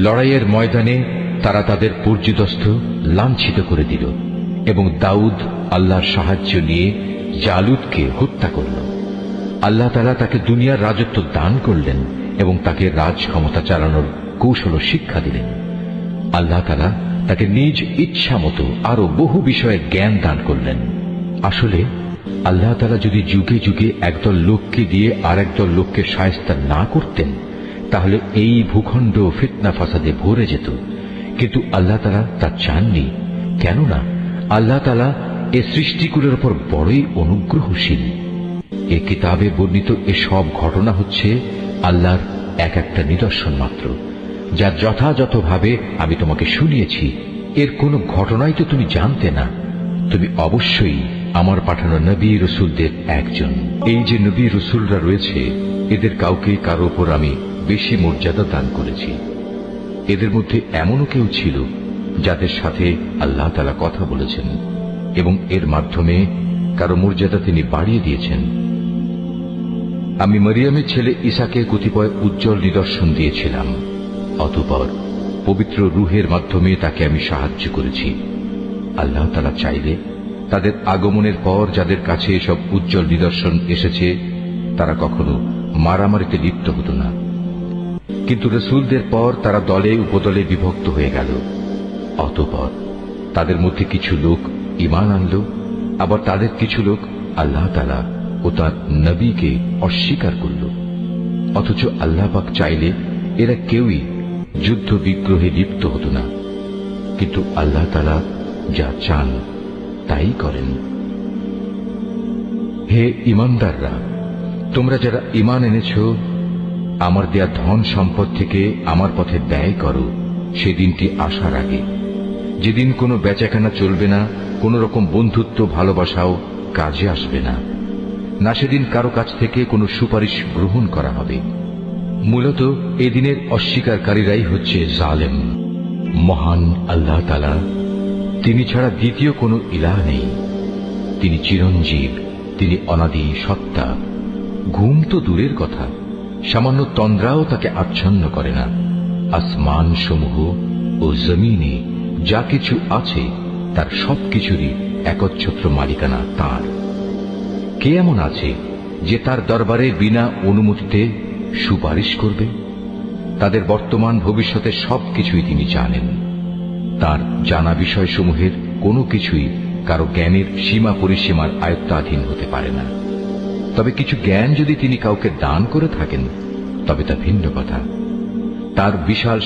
লড়াইয়ের ময়দানে তারা তাদের পর্যুদস্ত লাঞ্ছিত করে দিল এবং দাউদ আল্লাহর সাহায্য নিয়ে জালুতকে হত্যা করল। আল্লাহ তাআলা তাকে দুনিয়ার রাজত্ব দান করলেন এবং তাকে রাজ ক্ষমতা চালানোর কৌশল শিক্ষা দিলেন। আল্লাহ তাআলা তাকে নিজ ইচ্ছা মতো আরো বহু বিষয়ে জ্ঞান দান করলেন। আসলে আল্লাহ তাআলা যদি যুগে যুগে একদল লোককে দিয়ে আর একদল লোককে শায়েস্তা না করতেন, তাহলে এই ভূখণ্ড ফিতনা ফাসাদে ভরে যেত। কিন্তু আল্লাহ তাআলা তা চাননি, কেননা আল্লাহ তাআলা এ সৃষ্টিকুলের উপর বড়ই অনুগ্রহশীল। এ কিতাবে বর্ণিত এসব ঘটনা হচ্ছে আল্লাহর এক একটা নিদর্শন মাত্র, যা যথাযথভাবে আমি তোমাকে শুনিয়েছি। এর কোনো ঘটনাই তো তুমি জানতে না। তুমি অবশ্যই আমার পাঠানো নবী রসুলদের একজন। এই যে নবী রসুলরা রয়েছে, এদের কাউকে কারো উপর আমি বেশি মর্যাদা দান করেছি। এদের মধ্যে এমনও কেউ ছিল যাদের সাথে আল্লাহ তাআলা কথা বলেছেন এবং এর মাধ্যমে কারো মর্যাদা তিনি বাড়িয়ে দিয়েছেন। আমি মরিয়মের ছেলে ঈসাকে কতিপয় উজ্জ্বল নিদর্শন দিয়েছিলাম, অতঃপর পবিত্র রূহের মাধ্যমে তাকে আমি সাহায্য করেছি। আল্লাহ তাআলা চাইলে তাদের আগমনের পর যাদের কাছে এসব উজ্জ্বল নিদর্শন এসেছে, তারা কখনো মারামারিতে লিপ্ত হতো না। কিন্তু রাসূলদের পর তারা দলে উপদলে বিভক্ত হয়ে গেল। অতঃপর তাদের মধ্যে কিছু লোক ঈমান আনল, আবার তাদের কিছু লোক আল্লাহ তাআলা ও তার নবীকে অস্বীকার করল। অথচ আল্লাহ পাক চাইলে এরা কেউই যুদ্ধ বিগ্রহে লিপ্ত হতো না। কিন্তু আল্লাহ তাআলা যা চান তাই করেন। হে ঈমানদাররা, তোমরা যারা ঈমান এনেছ, আমার দেয়া ধন সম্পদ থেকে আমার পথে ব্যয় করো সেদিনটি আসার আগে, যেদিন কোনো বেচাকেনা চলবে না, কোন রকম বন্ধুত্ব ভালোবাসাও কাজে আসবে না, না সেদিন কারো কাছ থেকে কোনো সুপারিশ গ্রহণ করা হবে। মূলত এদিনের অস্বীকারীরাই হচ্ছে জালেম। মহান আল্লাহ তাআলা, তিনি ছাড়া দ্বিতীয় কোনো ইলাহ নেই। তিনি চিরঞ্জীব, তিনি অনাদি সত্তা। ঘুম তো দূরের কথা, সামান্য তন্দ্রাও তাকে আচ্ছন্ন করে না। আসমান সমূহ ও জমিনে যা কিছু আছে তার সবকিছুরই একচ্ছত্র মালিকানা তার। কে এমন আছে যে তার দরবারে বিনা অনুমতিতে সুপারিশ করবে? তাদের বর্তমান ভবিষ্যতের সবকিছুই তিনি জানেন। তার জানা বিষয়সমূহের কোনো কিছুই কারো জ্ঞানের সীমা পরিসীমার আয়ত্তাধীন হতে পারে না। তবে কিছু জ্ঞান যদি তিনি কাউকে দান করে থাকেন, তবে তা ভিন্ন কথা। তার বিশাল